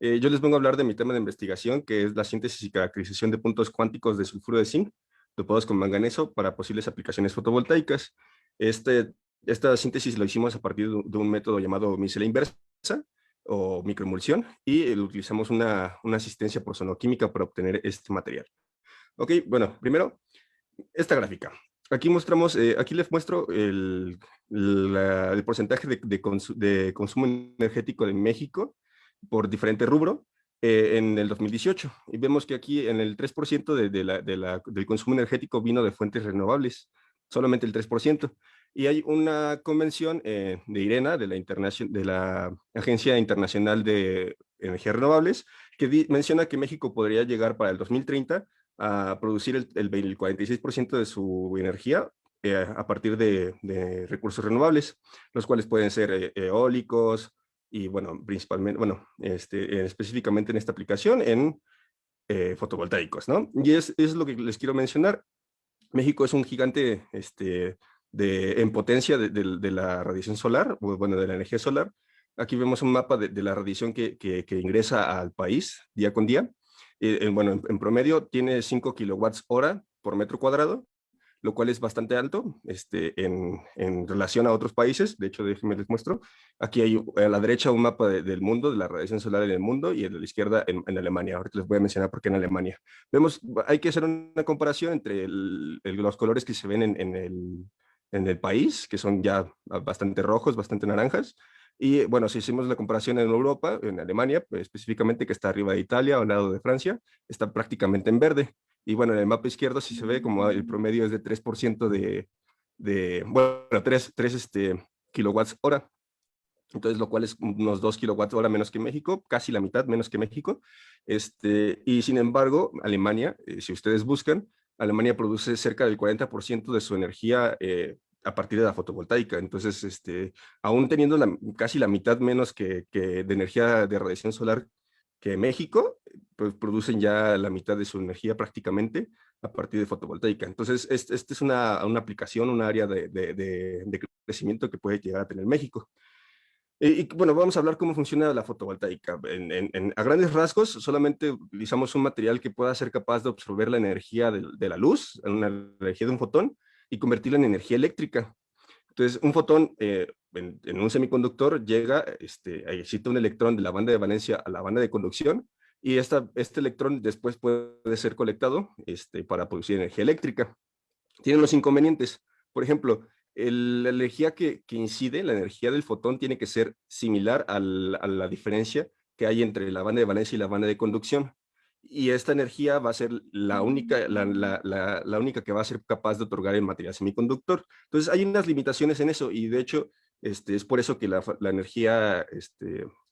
Yo les vengo a hablar de mi tema de investigación, que es la síntesis y caracterización de puntos cuánticos de sulfuro de zinc dopados con manganeso para posibles aplicaciones fotovoltaicas. Esta síntesis lo hicimos a partir de un método llamado micelia inversa o microemulsión y utilizamos una asistencia por sonoquímica para obtener este material. Ok, bueno, primero, esta gráfica. Aquí les muestro el porcentaje de consumo energético de México por diferente rubro en el 2018. Y vemos que aquí en el 3% del consumo energético vino de fuentes renovables, solamente el 3%. Y hay una convención de IRENA, de la Agencia Internacional de Energías Renovables, que menciona que México podría llegar para el 2030 a producir el 46% de su energía a partir de recursos renovables, los cuales pueden ser eólicos y, bueno, principalmente, bueno, específicamente en esta aplicación, en fotovoltaicos, ¿no? Y es lo que les quiero mencionar. México es un gigante en potencia de la radiación solar, o bueno, de la energía solar. Aquí vemos un mapa de la radiación que ingresa al país día con día. Bueno, en promedio tiene 5 kilowatts hora por metro cuadrado, lo cual es bastante alto en relación a otros países. De hecho, déjenme les muestro. Aquí hay a la derecha un mapa del mundo, de la radiación solar en el mundo, y a la izquierda en Alemania. Ahorita les voy a mencionar por qué en Alemania. Hay que hacer una comparación entre los colores que se ven en el país, que son ya bastante rojos, bastante naranjas. Y bueno, si hicimos la comparación en Europa, en Alemania, pues, específicamente, que está arriba de Italia, al lado de Francia, está prácticamente en verde. Y bueno, en el mapa izquierdo sí se ve como el promedio es de 3% bueno, 3 kilowatts hora. Entonces, lo cual es unos 2 kilowatts hora menos que México, casi la mitad menos que México. Y sin embargo, Alemania, si ustedes buscan, Alemania produce cerca del 40% de su energía a partir de la fotovoltaica. Entonces, aún teniendo casi la mitad menos de energía de radiación solar que México, pues producen ya la mitad de su energía prácticamente a partir de fotovoltaica. Entonces, esta es una aplicación, un área de crecimiento que puede llegar a tener México. Bueno, vamos a hablar cómo funciona la fotovoltaica. A grandes rasgos, solamente utilizamos un material que pueda ser capaz de absorber la energía de la luz, la energía de un fotón, y convertirla en energía eléctrica. Entonces, un fotón en un semiconductor llega, excita un electrón de la banda de valencia a la banda de conducción, y este electrón después puede ser colectado para producir energía eléctrica. Tiene los inconvenientes. Por ejemplo, la energía que incide, la energía del fotón, tiene que ser similar a la diferencia que hay entre la banda de valencia y la banda de conducción. Y esta energía va a ser la única que va a ser capaz de otorgar el material semiconductor. Entonces, hay unas limitaciones en eso, y de hecho, es por eso que la energía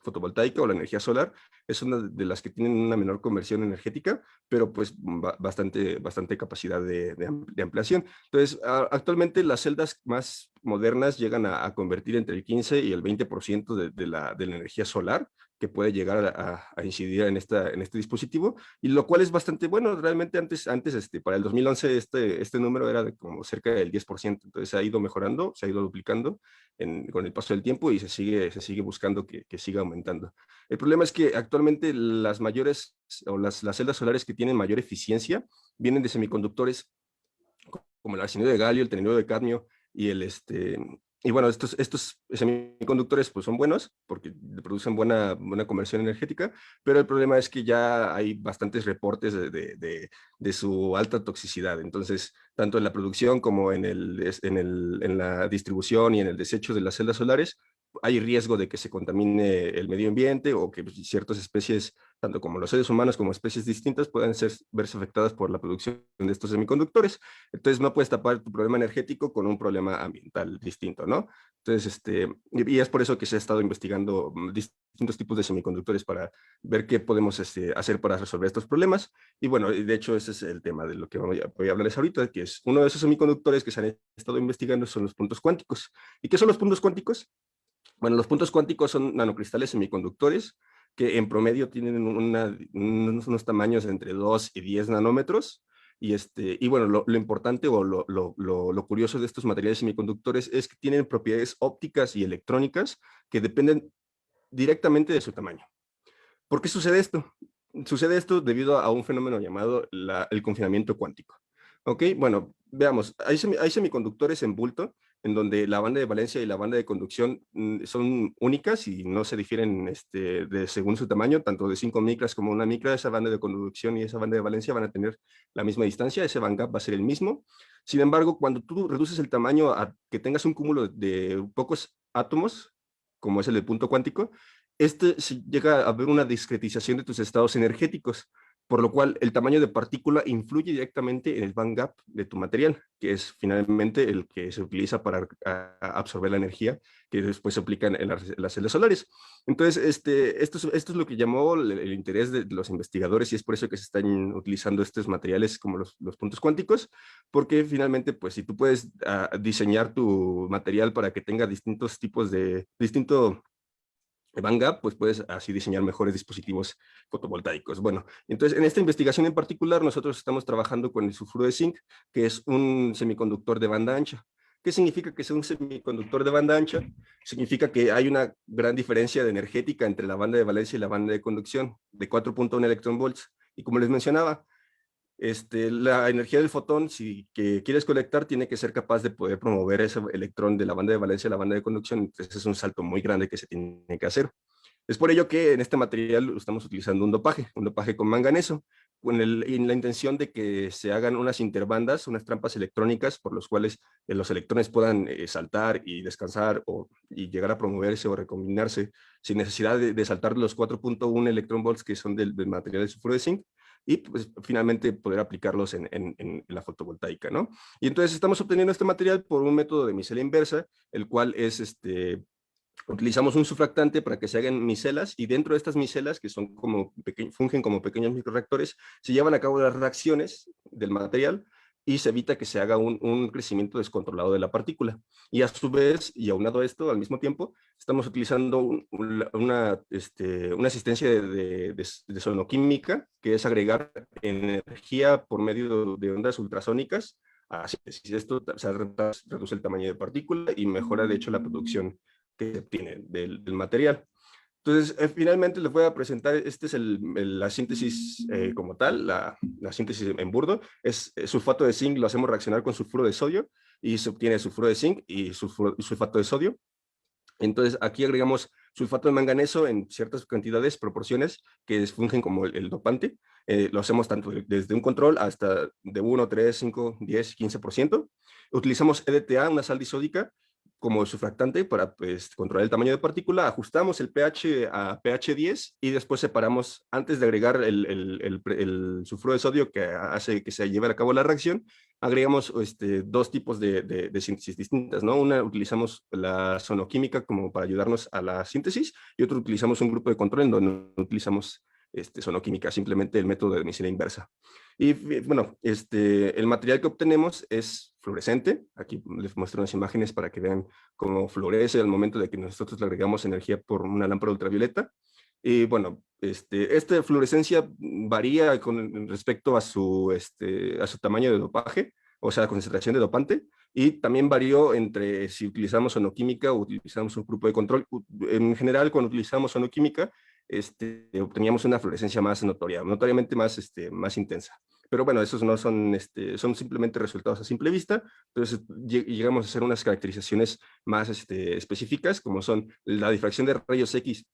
fotovoltaica o la energía solar es una de las que tienen una menor conversión energética, pero pues bastante capacidad de ampliación. Entonces, actualmente las celdas más modernas llegan a convertir entre el 15 y el 20% de la energía solar que puede llegar a incidir en este dispositivo, y lo cual es bastante bueno. Realmente antes para el 2011 este número era de como cerca del 10%, entonces se ha ido mejorando, se ha ido duplicando con el paso del tiempo, y se sigue buscando que siga aumentando. El problema es que actualmente las mayores o las celdas solares que tienen mayor eficiencia vienen de semiconductores como el arsenio de galio, el tellururo de cadmio y bueno, estos semiconductores pues son buenos porque producen buena conversión energética, pero el problema es que ya hay bastantes reportes de su alta toxicidad. Entonces, tanto en la producción como en la distribución y en el desecho de las celdas solares, hay riesgo de que se contamine el medio ambiente, o que ciertas especies, tanto como los seres humanos como especies distintas, puedan verse afectadas por la producción de estos semiconductores. Entonces, no puedes tapar tu problema energético con un problema ambiental distinto, ¿no? Entonces, y es por eso que se ha estado investigando distintos tipos de semiconductores para ver qué podemos hacer para resolver estos problemas. Y bueno, de hecho, ese es el tema de lo que voy a hablarles ahorita, que es uno de esos semiconductores que se han estado investigando, son los puntos cuánticos. ¿Y qué son los puntos cuánticos? Bueno, los puntos cuánticos son nanocristales semiconductores que en promedio tienen unos tamaños entre 2 y 10 nanómetros. Y bueno, lo importante o lo curioso de estos materiales semiconductores es que tienen propiedades ópticas y electrónicas que dependen directamente de su tamaño. ¿Por qué sucede esto? Sucede esto debido a un fenómeno llamado el confinamiento cuántico. ¿Ok? Bueno, veamos, hay semiconductores en bulto en donde la banda de valencia y la banda de conducción son únicas y no se difieren según su tamaño, tanto de 5 micras como una micra. Esa banda de conducción y esa banda de valencia van a tener la misma distancia, ese bandgap va a ser el mismo. Sin embargo, cuando tú reduces el tamaño a que tengas un cúmulo de pocos átomos, como es el de punto cuántico, llega a haber una discretización de tus estados energéticos, por lo cual el tamaño de partícula influye directamente en el bandgap de tu material, que es finalmente el que se utiliza para absorber la energía que después se aplica en las celdas solares. Entonces, esto es lo que llamó el interés de los investigadores y es por eso que se están utilizando estos materiales como los puntos cuánticos, porque finalmente, pues si tú puedes diseñar tu material para que tenga distintos tipos de, distinto bandgap, pues puedes así diseñar mejores dispositivos fotovoltaicos. Bueno, entonces en esta investigación en particular nosotros estamos trabajando con el sulfuro de zinc, que es un semiconductor de banda ancha. ¿Qué significa que sea un semiconductor de banda ancha? Significa que hay una gran diferencia de energética entre la banda de valencia y la banda de conducción, de 4.1 electronvolts. Y como les mencionaba, la energía del fotón, si que quieres conectar, tiene que ser capaz de poder promover ese electrón de la banda de valencia a la banda de conducción. Entonces es un salto muy grande que se tiene que hacer. Es por ello que en este material estamos utilizando un dopaje con manganeso, en la intención de que se hagan unas interbandas, unas trampas electrónicas por los cuales los electrones puedan saltar y descansar y llegar a promoverse o recombinarse sin necesidad de saltar los 4.1 electronvolts que son del material de sulfuro de zinc y pues, finalmente poder aplicarlos en la fotovoltaica, ¿no? Y entonces estamos obteniendo este material por un método de micelia inversa, el cual es utilizamos un surfactante para que se hagan micelas y dentro de estas micelas, que son fungen como pequeños microreactores, se llevan a cabo las reacciones del material y se evita que se haga un crecimiento descontrolado de la partícula. Y a su vez, y aunado a esto, al mismo tiempo, estamos utilizando una asistencia de sonoquímica, que es agregar energía por medio de ondas ultrasónicas. Así es, esto reduce el tamaño de partícula y mejora, de hecho, la producción que se obtiene del material. Entonces, finalmente les voy a presentar, es la síntesis como tal, la síntesis en burdo, es sulfato de zinc, lo hacemos reaccionar con sulfuro de sodio y se obtiene sulfuro de zinc y sulfato de sodio. Entonces, aquí agregamos sulfato de manganeso en ciertas cantidades, proporciones, que fungen como el dopante. Lo hacemos tanto desde un control hasta de 1, 3, 5, 10, 15%. Utilizamos EDTA, una sal disódica, como surfactante para pues, controlar el tamaño de partícula. Ajustamos el pH a pH 10 y después separamos, antes de agregar el sulfuro de sodio que hace que se lleve a cabo la reacción, agregamos dos tipos de síntesis distintas, ¿no? Una utilizamos la sonoquímica como para ayudarnos a la síntesis y otro utilizamos un grupo de control en donde no utilizamos sonoquímica, simplemente el método de micelia inversa. Y bueno, el material que obtenemos es fluorescente. Aquí les muestro unas imágenes para que vean cómo florece al momento de que nosotros le agregamos energía por una lámpara ultravioleta. Y bueno, esta fluorescencia varía con respecto a a su tamaño de dopaje, o sea, concentración de dopante, y también varió entre si utilizamos sonoquímica o utilizamos un grupo de control. En general, cuando utilizamos sonoquímica, obteníamos una fluorescencia más notoriamente más, más intensa. Pero bueno, esos no son, son simplemente resultados a simple vista, entonces llegamos a hacer unas caracterizaciones más específicas, como son la difracción de rayos X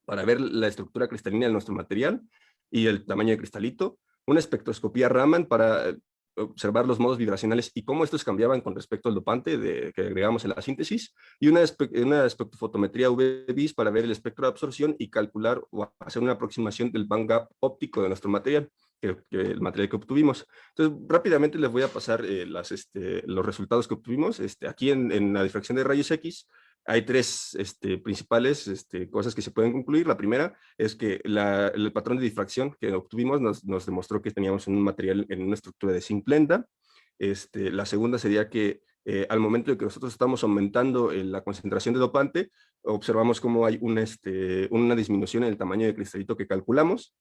para ver la estructura cristalina de nuestro material y el tamaño de cristalito, una espectroscopía Raman para observar los modos vibracionales y cómo estos cambiaban con respecto al dopante que agregamos en la síntesis, y una espectrofotometría UV-Vis para ver el espectro de absorción y calcular o hacer una aproximación del bandgap óptico de nuestro material, el material que obtuvimos. Entonces, rápidamente les voy a pasar los resultados que obtuvimos. Aquí en la difracción de rayos X, hay tres principales cosas que se pueden concluir. La primera es que el patrón de difracción que obtuvimos nos demostró que teníamos un material en una estructura de zinc blenda. La segunda sería que al momento de que nosotros estamos aumentando la concentración de dopante, observamos cómo hay una disminución en el tamaño de cristalito que calculamos.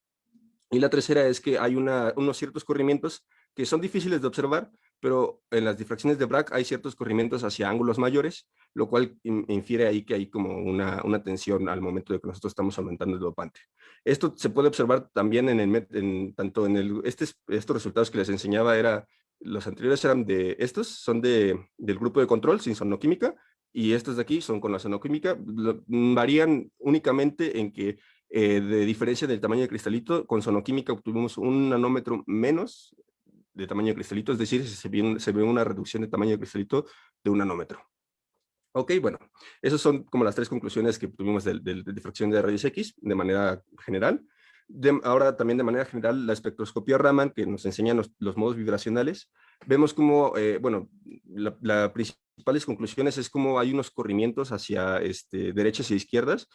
Y la tercera es que hay unos ciertos corrimientos que son difíciles de observar, pero en las difracciones de Bragg hay ciertos corrimientos hacia ángulos mayores, lo cual infiere ahí que hay como una tensión al momento de que nosotros estamos aumentando el dopante. Esto se puede observar también tanto en estos resultados que les enseñaba los anteriores eran son del grupo de control sin sonoquímica, y estos de aquí son con la sonoquímica. Varían únicamente en que, de diferencia del tamaño de cristalito, con sonoquímica obtuvimos un nanómetro menos de tamaño de cristalito, es decir, se ve una reducción de tamaño de cristalito de 1 nanómetro. Ok, bueno, esas son como las 3 conclusiones que tuvimos de difracción de rayos X de manera general. Ahora también de manera general, la espectroscopía Raman, que nos enseña los modos vibracionales, vemos como, bueno, la principales conclusiones es como hay unos corrimientos hacia derechas e izquierdas,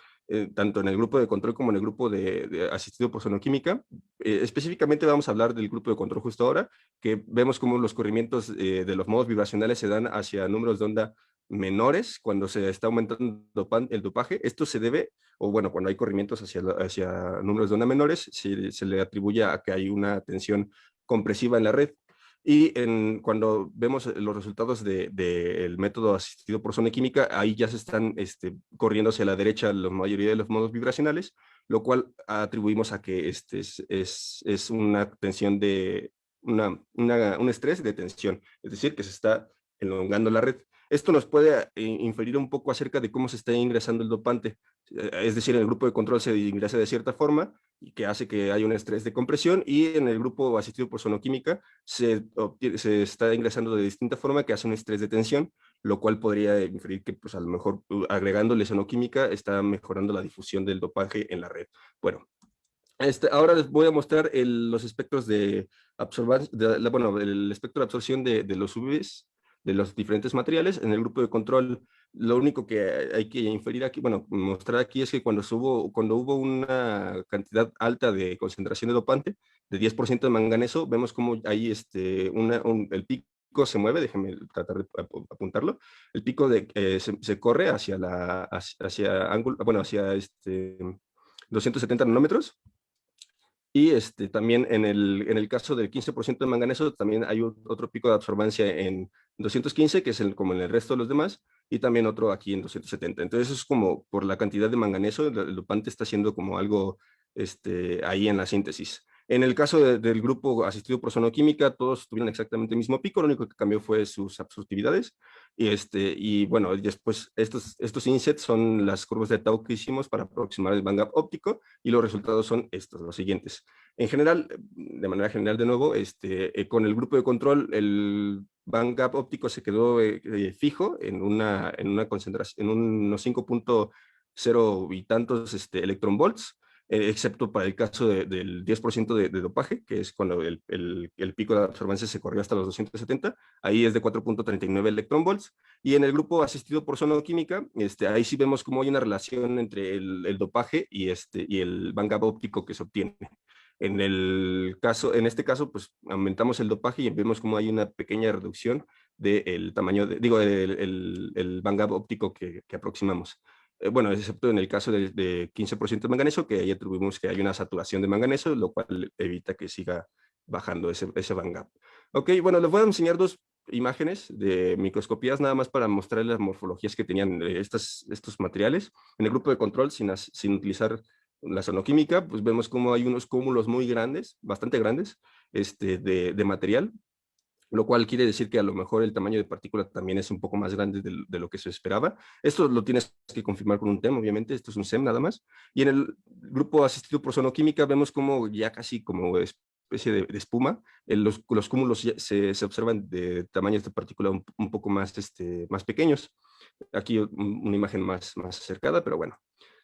tanto en el grupo de control como en el grupo de asistido por sonoquímica. Específicamente vamos a hablar del grupo de control justo ahora, que vemos como los corrimientos de los modos vibracionales se dan hacia números de onda menores cuando se está aumentando el dopaje. Esto se debe, o bueno, cuando hay corrimientos hacia números de onda menores, se le atribuye a que hay una tensión compresiva en la red. Y cuando vemos los resultados del método asistido por sonoquímica, ahí ya se están corriendo hacia la derecha la mayoría de los modos vibracionales, lo cual atribuimos a que es una tensión un estrés de tensión, es decir, que se está elongando la red. Esto nos puede inferir un poco acerca de cómo se está ingresando el dopante. Es decir, en el grupo de control se ingresa de cierta forma, y que hace que haya un estrés de compresión, y en el grupo asistido por sonoquímica se está ingresando de distinta forma, que hace un estrés de tensión, lo cual podría inferir que pues, a lo mejor agregándole sonoquímica está mejorando la difusión del dopaje en la red. Bueno, ahora les voy a mostrar los espectros de absorbancia, bueno, el espectro de absorción de los UVs de los diferentes materiales. En el grupo de control, lo único que hay que inferir aquí, bueno, mostrar aquí es que cuando hubo una cantidad alta de concentración de dopante, de 10% de manganeso, vemos como ahí el pico se mueve. Déjenme tratar de apuntarlo. El pico se corre hacia ángulo, bueno, hacia 270 nanómetros. Y también en el caso del 15% de manganeso, también hay otro pico de absorbancia en 215, que es como en el resto de los demás, y también otro aquí en 270. Entonces, eso es como por la cantidad de manganeso, el dopante está haciendo como algo ahí en la síntesis. En el caso del grupo asistido por sonoquímica, todos tuvieron exactamente el mismo pico, lo único que cambió fue sus absortividades. Y bueno, después estos insets son las curvas de tau que hicimos para aproximar el bandgap óptico, y los resultados son los siguientes. En general, de manera general de nuevo, con el grupo de control, el bandgap óptico se quedó fijo en una concentración, en unos 5.0 y tantos electronvolts, excepto para el caso del 10% de dopaje, que es cuando el pico de absorbancia se corrió hasta los 270, ahí es de 4.39 electronvolts. Y en el grupo asistido por sonoquímica, ahí sí vemos cómo hay una relación entre el dopaje y el bandgap óptico que se obtiene. En este caso, pues aumentamos el dopaje y vemos cómo hay una pequeña reducción del tamaño, el bandgap óptico que aproximamos. Bueno, excepto en el caso de 15% de manganeso, que ahí atribuimos que hay una saturación de manganeso, lo cual evita que siga bajando ese bandgap. Ok, bueno, les voy a enseñar dos imágenes de microscopías nada más para mostrar las morfologías que tenían estos materiales. En el grupo de control, sin utilizar la sonoquímica, pues vemos como hay unos cúmulos muy grandes, bastante grandes, de material, lo cual quiere decir que a lo mejor el tamaño de partícula también es un poco más grande de lo que se esperaba. Esto lo tienes que confirmar con un TEM, obviamente, esto es un SEM nada más. Y en el grupo asistido por sonoquímica vemos como ya casi como especie de espuma, los cúmulos se observan de tamaños de partícula un poco más pequeños. Aquí una imagen más acercada, pero bueno.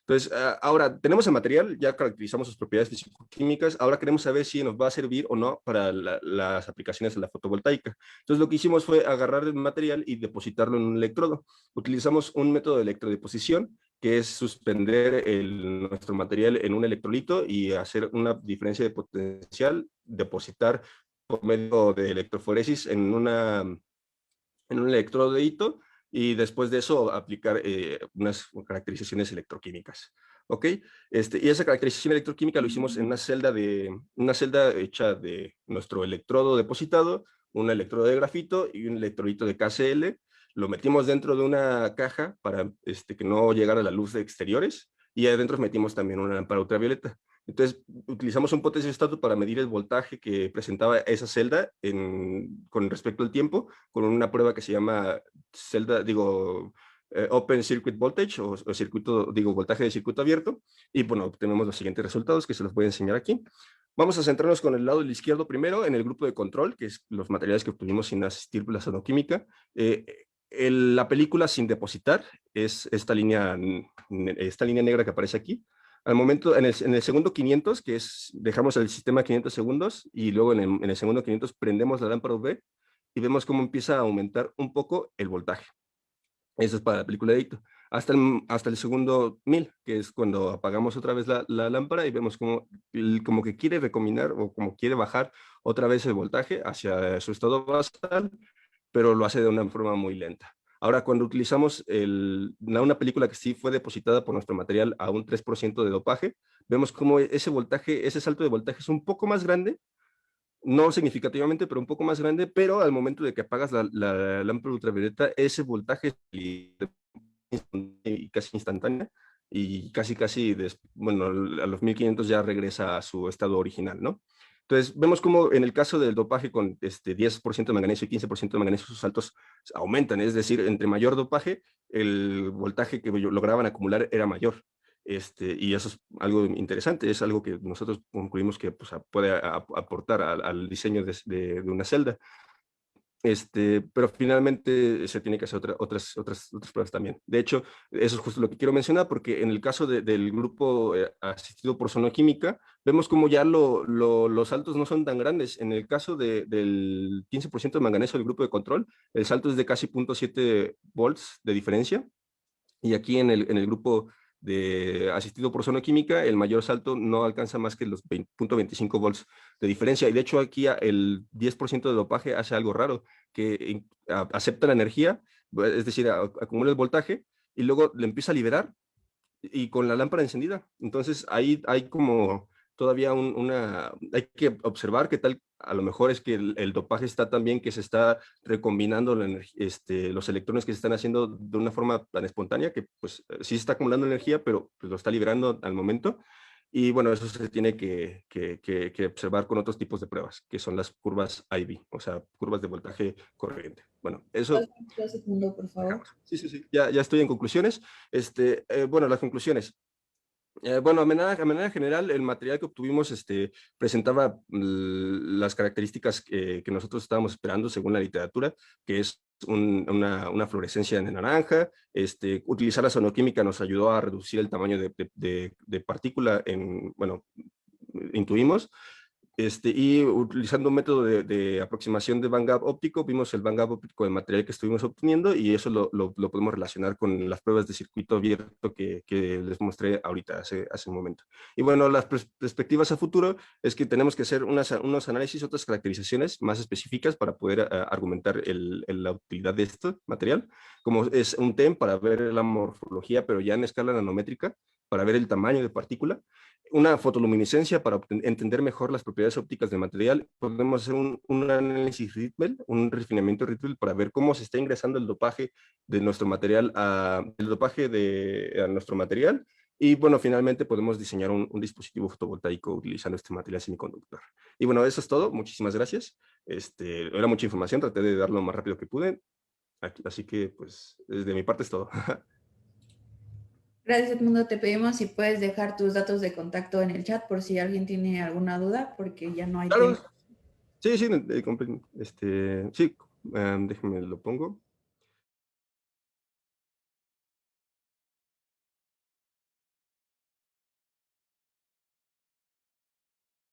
Entonces, ahora tenemos el material, ya caracterizamos sus propiedades físico-químicas, ahora queremos saber si nos va a servir o no para las aplicaciones de la fotovoltaica. Entonces, lo que hicimos fue agarrar el material y depositarlo en un electrodo. Utilizamos un método de electrodeposición, que es suspender nuestro material en un electrolito y hacer una diferencia de potencial, depositar por medio de electroforesis en un electrodito, y después de eso aplicar unas caracterizaciones electroquímicas. ¿Ok? Y esa caracterización electroquímica lo hicimos en una celda hecha de nuestro electrodo depositado, un electrodo de grafito y un electrolito de KCl. lo metimos dentro de una caja para que no llegara la luz de exteriores, y adentro metimos también una lámpara ultravioleta. Entonces, utilizamos un potenciostato para medir el voltaje que presentaba esa celda con respecto al tiempo, con una prueba que se llama Open Circuit Voltage, o circuito, voltaje de circuito abierto, y bueno, obtenemos los siguientes resultados que se los voy a enseñar aquí. Vamos a centrarnos con el lado del izquierdo primero, en el grupo de control, que es los materiales que obtuvimos sin asistir por la sonoquímica. La película sin depositar es esta línea negra que aparece aquí. Al momento, en el segundo 500, que es, dejamos el sistema 500 segundos, y luego en el segundo 500 prendemos la lámpara UV y vemos cómo empieza a aumentar un poco el voltaje. Eso es para la película de Ito. Hasta el segundo 1000, que es cuando apagamos otra vez la lámpara y vemos como que quiere recombinar o como quiere bajar otra vez el voltaje hacia su estado basal, pero lo hace de una forma muy lenta. Ahora, cuando utilizamos una película que sí fue depositada por nuestro material a un 3% de dopaje, vemos como ese salto de voltaje es un poco más grande, no significativamente, pero un poco más grande, pero al momento de que apagas la lámpara ultravioleta, ese voltaje y casi instantánea, y casi, bueno, a los 1500 ya regresa a su estado original, ¿no? Entonces, vemos como en el caso del dopaje con 10% de manganeso y 15% de manganeso, sus saltos aumentan, es decir, entre mayor dopaje, el voltaje que lograban acumular era mayor. Y eso es algo interesante, es algo que nosotros concluimos que pues, puede aportar al diseño de una celda. Pero finalmente se tiene que hacer otras pruebas también. De hecho, eso es justo lo que quiero mencionar, porque en el caso del grupo asistido por sonoquímica, vemos como ya los saltos no son tan grandes. En el caso del 15% de manganeso del grupo de control, el salto es de casi 0.7 volts de diferencia, y aquí en el grupo de asistido por sonoquímica, el mayor salto no alcanza más que los 0.25 volts de diferencia. Y de hecho aquí el 10% de dopaje hace algo raro, que acepta la energía, es decir, acumula el voltaje y luego le empieza a liberar y con la lámpara encendida. Entonces ahí hay como todavía hay que observar qué tal, a lo mejor es que el dopaje está tan bien que se está recombinando los electrones que se están haciendo de una forma tan espontánea que pues sí se está acumulando energía, pero pues, lo está liberando al momento. Y bueno, eso se tiene que observar con otros tipos de pruebas, que son las curvas IV, o sea, curvas de voltaje corriente. Bueno, eso Segundo, por favor. sí, ya estoy en conclusiones. Bueno, las conclusiones. Bueno, a manera general, el material que obtuvimos presentaba las características que nosotros estábamos esperando según la literatura, que es una fluorescencia en naranja. Utilizar la sonoquímica nos ayudó a reducir el tamaño de partícula bueno, intuimos. Y utilizando un método de aproximación de bandgap óptico, vimos el bandgap óptico del material que estuvimos obteniendo, y eso lo podemos relacionar con las pruebas de circuito abierto que les mostré ahorita, hace un momento. Y bueno, las perspectivas a futuro es que tenemos que hacer unos análisis, otras caracterizaciones más específicas para poder argumentar la utilidad de este material, como es un TEM para ver la morfología, pero ya en escala nanométrica, para ver el tamaño de partícula, una fotoluminiscencia para entender mejor las propiedades ópticas del material. Podemos hacer un análisis Rydberg, un refinamiento Rydberg para ver cómo se está ingresando el dopaje de nuestro material a nuestro material. Y bueno, finalmente podemos diseñar un dispositivo fotovoltaico utilizando este material semiconductor. Y bueno, eso es todo. Muchísimas gracias. Era mucha información, traté de darlo lo más rápido que pude. Así que pues desde mi parte es todo. Gracias, Edmundo. Te pedimos si puedes dejar tus datos de contacto en el chat por si alguien tiene alguna duda, porque ya no hay Claro, tiempo. sí, sí, sí, déjenme lo pongo.